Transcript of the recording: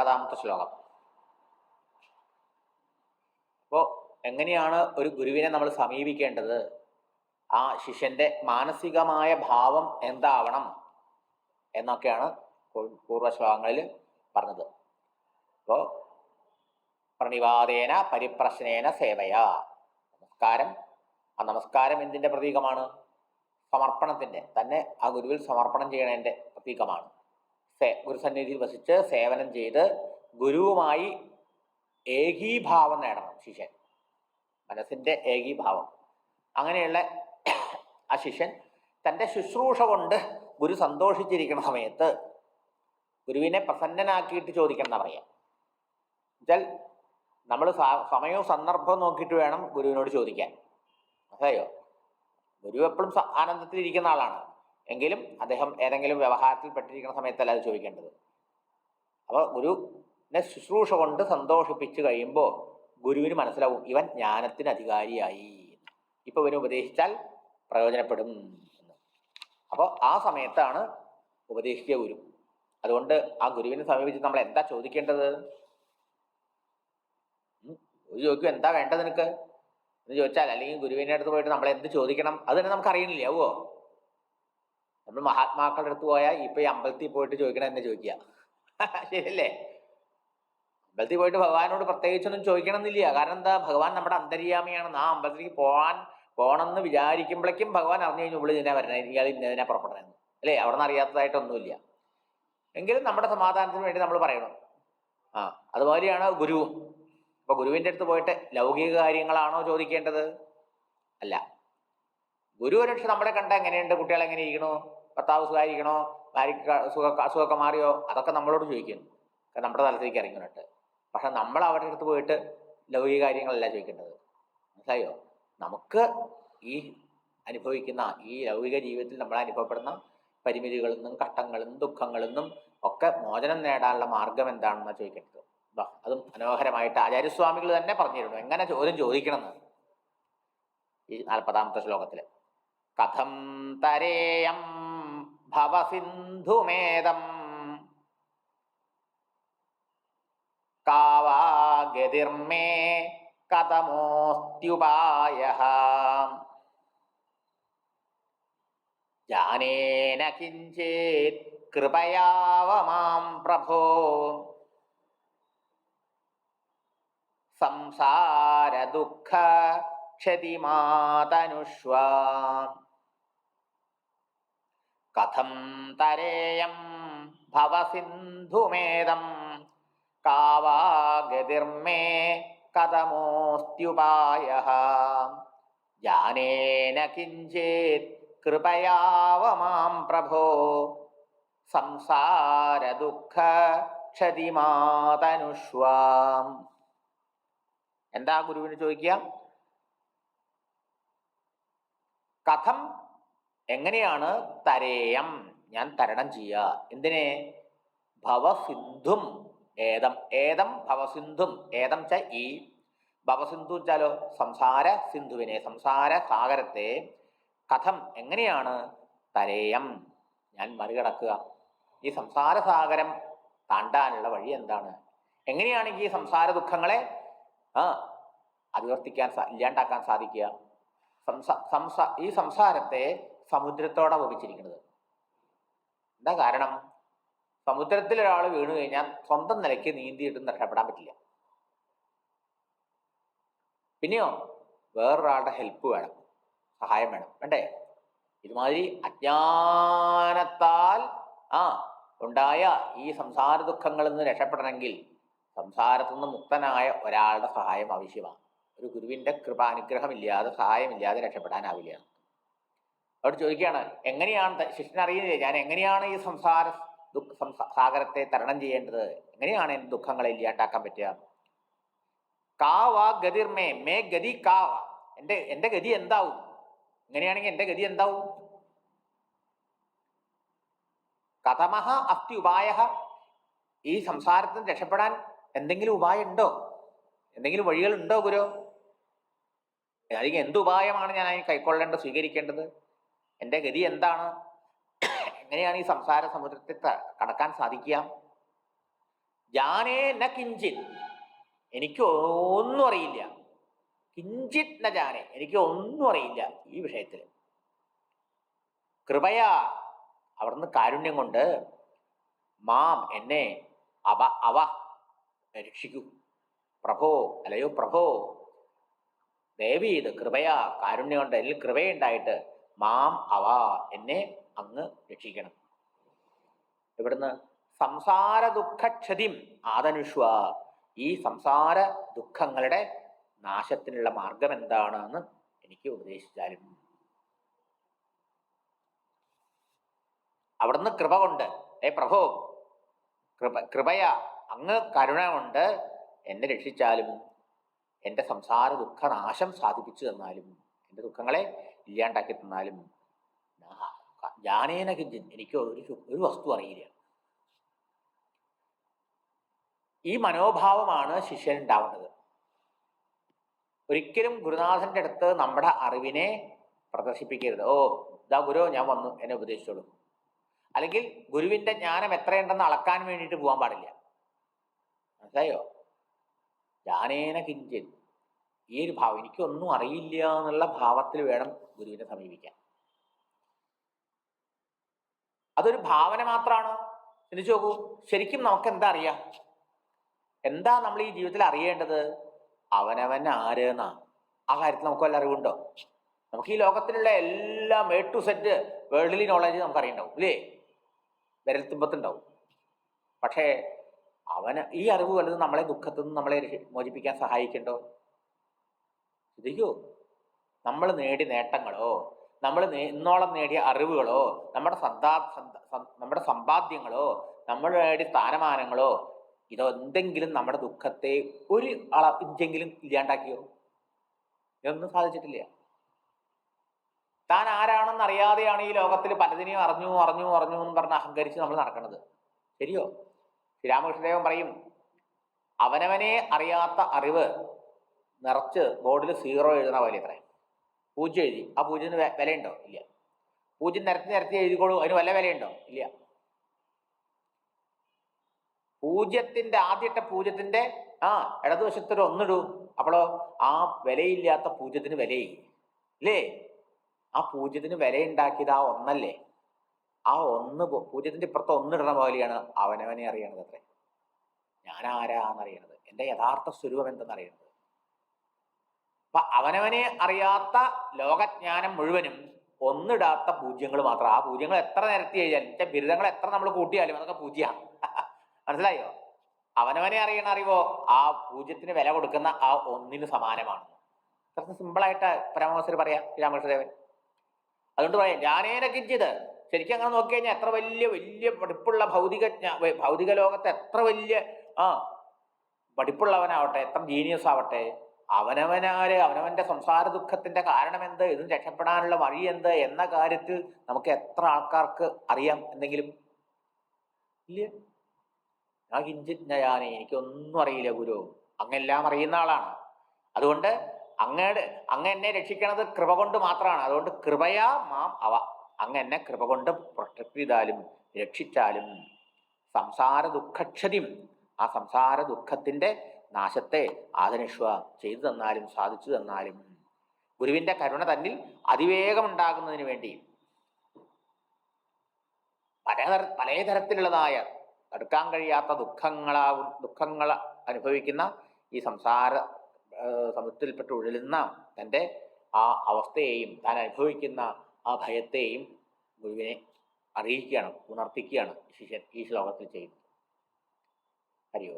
40-ാമത്തെ ശ്ലോകം. അപ്പോൾ എങ്ങനെയാണ് ഒരു ഗുരുവിനെ നമ്മൾ സമീപിക്കേണ്ടത്, ആ ശിഷ്യന്റെ മാനസികമായ ഭാവം എന്താവണം എന്നൊക്കെയാണ് പൂർവ്വശ്ലോകങ്ങളിൽ പറഞ്ഞത്. അപ്പോൾ പ്രണിവാദേന പരിപ്രശ്നേന സേവയാ, നമസ്കാരം. ആ നമസ്കാരം എന്തിൻ്റെ പ്രതീകമാണ്? സമർപ്പണത്തിൻ്റെ, തന്നെ ആ ഗുരുവിൽ സമർപ്പണം ചെയ്യണതിൻ്റെ പ്രതീകമാണ്. ഗുരുസന്നിധിയിൽ വസിച്ച് സേവനം ചെയ്ത് ഗുരുവുമായി ഏകീഭാവം നേടണം ശിഷ്യൻ, മനസ്സിൻ്റെ ഏകീഭാവം. അങ്ങനെയുള്ള ആ ശിഷ്യൻ തൻ്റെ ശുശ്രൂഷ കൊണ്ട് ഗുരു സന്തോഷിച്ചിരിക്കുന്ന സമയത്ത് ഗുരുവിനെ പ്രസന്നനാക്കിയിട്ട് ചോദിക്കണം എന്നാ പറയാം. എന്നുവെച്ചാൽ നമ്മൾ സമയവും സന്ദർഭവും നോക്കിയിട്ട് വേണം ഗുരുവിനോട് ചോദിക്കാൻ. മനസ്സിലായോ? ഗുരു എപ്പോഴും ആനന്ദത്തിലിരിക്കുന്ന ആളാണ്, എങ്കിലും അദ്ദേഹം ഏതെങ്കിലും വ്യവഹാരത്തിൽ പെട്ടിരിക്കുന്ന സമയത്തല്ല അത് ചോദിക്കേണ്ടത്. അപ്പോൾ ഗുരുവിനെ ശുശ്രൂഷ കൊണ്ട് സന്തോഷിപ്പിച്ച് കഴിയുമ്പോൾ ഗുരുവിന് മനസ്സിലാവും ഇവൻ ജ്ഞാനത്തിന് അധികാരിയായി, ഇപ്പം ഇവന് ഉപദേശിച്ചാൽ പ്രയോജനപ്പെടും എന്ന്. അപ്പോൾ ആ സമയത്താണ് ഉപദേശിക്കുക ഗുരു. അതുകൊണ്ട് ആ ഗുരുവിനെ സമീപിച്ച് നമ്മൾ എന്താ ചോദിക്കേണ്ടത്? ഗുരു ചോദിക്കും എന്താ വേണ്ടത് നിനക്ക് എന്ന് ചോദിച്ചാൽ, അല്ലെങ്കിൽ ഗുരുവിൻ്റെ അടുത്ത് പോയിട്ട് നമ്മൾ എന്ത് ചോദിക്കണം അത് തന്നെ നമുക്ക് അറിയണില്ല. ആവോ? നമ്മൾ മഹാത്മാക്കളുടെ അടുത്ത് പോയാൽ ഇപ്പം ഈ അമ്പലത്തിൽ പോയിട്ട് ചോദിക്കണം എന്നെ ചോദിക്കുക, ശരിയല്ലേ? അമ്പലത്തിൽ പോയിട്ട് ഭഗവാനോട് പ്രത്യേകിച്ചൊന്നും ചോദിക്കണം എന്നില്ല. കാരണം എന്താ? ഭഗവാൻ നമ്മുടെ അന്തര്യാമിയാണ്. ആ അമ്പലത്തിലേക്ക് പോകണമെന്ന് വിചാരിക്കുമ്പോഴേക്കും ഭഗവാൻ അറിഞ്ഞു കഴിഞ്ഞു ഇവിടെ ഇതിനെ വരണം, ഇയാൾ ഇന്നതിനെ പുറപ്പെടണമെന്ന്, അല്ലേ? അവിടെ നിന്ന് അറിയാത്തതായിട്ടൊന്നുമില്ല. എങ്കിലും നമ്മുടെ സമാധാനത്തിന് വേണ്ടി നമ്മൾ പറയണം. അതുമാതിരിയാണ് ഗുരുവും. അപ്പോൾ ഗുരുവിൻ്റെ അടുത്ത് പോയിട്ട് ലൗകിക കാര്യങ്ങളാണോ ചോദിക്കേണ്ടത്? അല്ല. ഗുരു ഒരു പക്ഷെ നമ്മളെ കണ്ട എങ്ങനെയുണ്ട്, കുട്ടികൾ എങ്ങനെ ഇരിക്കണോ, ഭർത്താവ് സുഖമായിരിക്കണോ, ഭാര്യയ്ക്ക് അസുഖമൊക്കെ മാറിയോ, അതൊക്കെ നമ്മളോട് ചോദിക്കും, നമ്മുടെ തലത്തിലേക്ക് ഇറങ്ങിയിട്ട്. പക്ഷെ നമ്മൾ അവരുടെ അടുത്ത് പോയിട്ട് ലൗകിക കാര്യങ്ങളല്ല ചോദിക്കേണ്ടത്. മനസ്സിലായോ? നമുക്ക് ഈ അനുഭവിക്കുന്ന ഈ ലൗകിക ജീവിതത്തിൽ നമ്മൾ അനുഭവപ്പെടുന്ന പരിമിതികളിൽ നിന്നും കഷ്ടങ്ങളിൽ നിന്നും ദുഃഖങ്ങളിൽ നിന്നും ഒക്കെ മോചനം നേടാനുള്ള മാർഗം എന്താണെന്നാണ് ചോദിക്കേണ്ടത്. അതും മനോഹരമായിട്ട് ആചാര്യസ്വാമികൾ തന്നെ പറഞ്ഞിരുന്നു എങ്ങനെ ചോദ്യം ചോദിക്കണമെന്ന്. ഈ 40-ാമത്തെ ശ്ലോകത്തില് കഥം തരേയം ഭവസിന്ധുമേദം കാവാഗതിർമേ കഥമോസ്ത്യുപായഃ ജാനേന കിഞ്ചിത് കൃപയാവ മാം പ്രഭോ സംസാര ദുഃഖ ക്ഷതിമാതനുഷ്വ കഥം തരേയം ഭവസിന്ധുമേദം കാവാഗതിർമേ കഥമോസ്ത്യുപായഃ ജാനേന കിഞ്ചിത് കൃപയാവ മാം പ്രഭോ സംസാര ദുഃഖ ക്ഷതിമാതനുഷ്വ. എന്താ ഗുരുവിന് ചോദിക്കുക? കഥം, എങ്ങനെയാണ് തരേയം, ഞാൻ തരണം ചെയ്യുക. എന്തിനെ? ഭവസിന്ധും ഏതം, ഏതം ഭവസിന്ധും, ഏതം ച ഈ, ഭവസിന്ധു വെച്ചാലോ സംസാര സിന്ധുവിനെ, സംസാര സാഗരത്തെ, കഥം എങ്ങനെയാണ്, തരേയം ഞാൻ മറികടക്കുക. ഈ സംസാര സാഗരം താണ്ടാനുള്ള വഴി എന്താണ്? എങ്ങനെയാണ് ഈ സംസാര ദുഃഖങ്ങളെ അതിവർത്തിക്കാൻ ഇല്ലാണ്ടാക്കാൻ സാധിക്കുക? ഈ സംസാരത്തെ സമുദ്രത്തോടെ ഉപമിച്ചിരിക്കുന്നത്. എന്താ കാരണം? സമുദ്രത്തിൽ ഒരാൾ വീണു കഴിഞ്ഞാൽ സ്വന്തം നിലയ്ക്ക് നീന്തിയിട്ടും രക്ഷപ്പെടാൻ പറ്റില്ല. പിന്നെയോ വേറൊരാളുടെ ഹെൽപ്പ് വേണം, സഹായം വേണം, വേണ്ടേ? ഇതുമാതിരി അജ്ഞാനത്താൽ ഉണ്ടായ ഈ സംസാര ദുഃഖങ്ങളിൽ നിന്ന് രക്ഷപ്പെടണമെങ്കിൽ സംസാരത്തിൽ നിന്ന് മുക്തനായ ഒരാളുടെ സഹായം ആവശ്യമാണ്. ഒരു ഗുരുവിൻ്റെ കൃപാനുഗ്രഹമില്ലാതെ സഹായമില്ലാതെ രക്ഷപ്പെടാനാവില്ല. അവിടെ ചോദിക്കുകയാണ് എങ്ങനെയാണ്, ശിഷ്യൻ അറിയുന്നില്ലേ ഞാൻ എങ്ങനെയാണ് ഈ സാഗരത്തെ തരണം ചെയ്യേണ്ടത്, എങ്ങനെയാണ് എൻ്റെ ദുഃഖങ്ങളെ ഇല്ലാണ്ടാക്കാൻ പറ്റുക? കാവാ ഗതിർമേ, മേ ഗതി കാവ, എൻ്റെ ഗതി എന്താവും? എങ്ങനെയാണെങ്കിൽ എൻ്റെ ഗതി എന്താവും? കഥമഹ അസ്തി ഉപായഃ, ഈ സംസാരത്തിൽ രക്ഷപ്പെടാൻ എന്തെങ്കിലും ഉപായം ഉണ്ടോ? എന്തെങ്കിലും വഴികളുണ്ടോ ഗുരു? അല്ലെങ്കിൽ എന്തുപായമാണ് ഞാൻ അതിന് കൈക്കൊള്ളേണ്ടത്, സ്വീകരിക്കേണ്ടത്? എൻ്റെ ഗതി എന്താണ്? എങ്ങനെയാണ് ഈ സംസാര സമുദ്രത്തെ കടക്കാൻ സാധിക്കുക? ജാനേ ന കിഞ്ചിത്, എനിക്ക് ഒന്നും അറിയില്ല. കിഞ്ചിത് ന ജാനേ, എനിക്ക് ഒന്നും അറിയില്ല ഈ വിഷയത്തിൽ. കൃപയാ, അവിടുന്ന് കാരുണ്യം കൊണ്ട്, മാം എന്നെ, അവ രക്ഷിക്കൂ. പ്രഭോ, അല്ലയോ പ്രഭോ, ദേവീത് കൃപയാ, കാരുണ്യം കൊണ്ട്, എന്നിൽ കൃപയുണ്ടായിട്ട്, മാം എന്നെ അങ്ങ് രക്ഷിക്കണം. ഇവിടുന്ന് സംസാര ദുഃഖക്ഷതിം ആദനുഷ്വ, ഈ സംസാര ദുഃഖങ്ങളുടെ നാശത്തിനുള്ള മാർഗം എന്താണെന്ന് എനിക്ക് ഉപദേശിച്ചാലും. അവിടുന്ന് കൃപ കൊണ്ട്, പ്രഭോ കൃപയാ, അങ്ങ് കരുണ കൊണ്ട് എന്നെ രക്ഷിച്ചാലും, എൻ്റെ സംസാര ദുഃഖനാശം സാധിപ്പിച്ചു തന്നാലും, എൻ്റെ ദുഃഖങ്ങളെ ഇല്ലാണ്ടാക്കി തന്നാലും, ജാനേന കിഞ്ചിൻ, എനിക്ക് ഒരു വസ്തു അറിയില്ല. ഈ മനോഭാവമാണ് ശിഷ്യൻ ഉണ്ടാവേണ്ടത്. ഒരിക്കലും ഗുരുനാഥന്റെ അടുത്ത് നമ്മുടെ അറിവിനെ പ്രദർശിപ്പിക്കരുത്. ഓ ഇതാ ഗുരു, ഞാൻ വന്നു, എന്നെ ഉപദേശിച്ചോളൂ. അല്ലെങ്കിൽ ഗുരുവിന്റെ ജ്ഞാനം എത്രയുണ്ടെന്ന് അളക്കാൻ വേണ്ടിയിട്ട് പോകാൻ പാടില്ല. മനസ്സിലായോ? ജാനേന കിഞ്ചിൻ, ഈ ഒരു ഭാവം, എനിക്കൊന്നും അറിയില്ല എന്നുള്ള ഭാവത്തിൽ വേണം ഗുരുവിനെ സമീപിക്കാൻ. അതൊരു ഭാവന മാത്രമാണോ? ചിന്തിച്ചു നോക്കൂ. ശരിക്കും നമുക്ക് എന്താ അറിയാം? എന്താ നമ്മൾ ഈ ജീവിതത്തിൽ അറിയേണ്ടത്? അവനവൻ ആരെന്നാ. ആ കാര്യത്തിൽ നമുക്ക് വല്ല അറിവുണ്ടോ? നമുക്ക് ഈ ലോകത്തിലുള്ള എല്ലാം A to Z worldly knowledge നമുക്ക് അറിയണ്ടാവും, ഇല്ലേ? വിരൽത്തുമ്പത്തുണ്ടാവും. പക്ഷേ ഈ അറിവ് വലുത് നമ്മളെ ദുഃഖത്തിൽ നിന്ന് നമ്മളെ മോചിപ്പിക്കാൻ സഹായിക്കണ്ടോ? ചിന്തിക്കൂ. നമ്മൾ നേടിയ നേട്ടങ്ങളോ, നമ്മൾ ഇന്നോളം നേടിയ അറിവുകളോ, നമ്മുടെ സമ്പാദ്യങ്ങളോ, നമ്മൾ നേടിയ സ്ഥാനമാനങ്ങളോ, ഇതെന്തെങ്കിലും നമ്മുടെ ദുഃഖത്തെ ഒരു ഇഞ്ചെങ്കിലും ഇല്ലാണ്ടാക്കിയോ? ഇതൊന്നും സാധിച്ചിട്ടില്ല. താൻ ആരാണെന്ന് അറിയാതെയാണ് ഈ ലോകത്തിൽ പലതിനെയും അറിഞ്ഞു എന്ന് പറഞ്ഞ് അഹങ്കരിച്ച് നമ്മൾ നടക്കുന്നത്. ശരിയോ? ശ്രീരാമകൃഷ്ണദേവൻ പറയും, അവനവനെ അറിയാത്ത അറിവ് നിറച്ച് ബോർഡിൽ 0 എഴുതണ പോലെ ഇത്ര. 0 എഴുതി, ആ 0ന് വിലയുണ്ടോ? ഇല്ല. 0 നിരത്തി എഴുതിക്കോളൂ, അതിന് വല്ല വിലയുണ്ടോ? ഇല്ല. ആദ്യത്തെ 0ന്റെ ഇടതുവശത്തൊരു 1 ഇടൂ, അപ്പോഴോ ആ വിലയില്ലാത്ത 0ന് വിലയായി, ഇല്ലേ? ആ 0ന് വിലയുണ്ടാക്കിയത് ആ 1 അല്ലേ? ആ 1 0ന്റെ ഇപ്പുറത്ത് 1 ഇടണ പോലെയാണ് അവനവനെ അറിയണത്. അത്രേ. ഞാൻ ആരാന്നറിയണത്, എൻ്റെ യഥാർത്ഥ സ്വരൂപം എന്തെന്നറിയണത്. അപ്പൊ അവനവനെ അറിയാത്ത ലോകജ്ഞാനം മുഴുവനും 1 ഇടാത്ത 0 മാത്രം. ആ 0 എത്ര നിരത്തി കഴിഞ്ഞാലും, ബിരുദങ്ങൾ എത്ര നമ്മൾ കൂട്ടിയാലും അതൊക്കെ 0. മനസ്സിലായോ? അവനവനെ അറിയണ അറിവോ ആ 0ന് വില കൊടുക്കുന്ന ആ 1ന് സമാനമാണ്. അത്ര സിമ്പിളായിട്ട് പരമഹംസർ പറയാം രാമകൃഷ്ണദേവൻ. അതുകൊണ്ട് പറയാം, ജാനേന കിഞ്ചിത്. ശരിക്കും അങ്ങനെ നോക്കി കഴിഞ്ഞാൽ എത്ര വലിയ പഠിപ്പുള്ള ഭൗതിക ലോകത്ത് എത്ര വലിയ പഠിപ്പുള്ളവനാവട്ടെ, എത്ര ജീനിയസ് ആവട്ടെ, അവനവന്റെ സംസാര ദുഃഖത്തിന്റെ കാരണം എന്ത്, ഇതിന് രക്ഷപ്പെടാനുള്ള വഴി എന്ത് എന്ന കാര്യത്തിൽ നമുക്ക് എത്ര ആൾക്കാർക്ക് അറിയാം എന്തെങ്കിലും? ഇല്ല. ഞാൻ കിഞ്ചിത് നയാനെ, എനിക്കൊന്നും അറിയില്ല ഗുരു, അങ്ങെല്ലാം അറിയുന്ന ആളാണ്. അതുകൊണ്ട് അങ്ങ് എന്നെ രക്ഷിക്കണത് കൃപ കൊണ്ട് മാത്രമാണ്. അതുകൊണ്ട് കൃപയാ മാം അങ്ങ് എന്നെ കൃപ കൊണ്ട് പ്രൊട്ടക്ട് ചെയ്താലും രക്ഷിച്ചാലും, സംസാര ദുഃഖക്ഷതിം, ആ സംസാര ദുഃഖത്തിന്റെ നാശത്തെ ആദനിഷ്വ, ചെയ്തു തന്നാലും സാധിച്ചു തന്നാലും, ഗുരുവിന്റെ കരുണ തന്നിൽ അതിവേഗം ഉണ്ടാകുന്നതിന് വേണ്ടി പലതരത്തിലുള്ളതായ തടുക്കാൻ കഴിയാത്ത ദുഃഖങ്ങൾ അനുഭവിക്കുന്ന ഈ സംസാര സമുദ്രത്തിൽപ്പെട്ട് ഉഴലുന്ന തൻ്റെ ആ അവസ്ഥയെയും താൻ അനുഭവിക്കുന്ന ആ ഭയത്തെയും ഗുരുവിനെ അറിയിക്കുകയാണ്, ഉണർത്തിക്കുകയാണ് ശിഷ്യൻ ഈ ശ്ലോകത്തിൽ ചെയ്യുന്നത്. ഹരിയോ.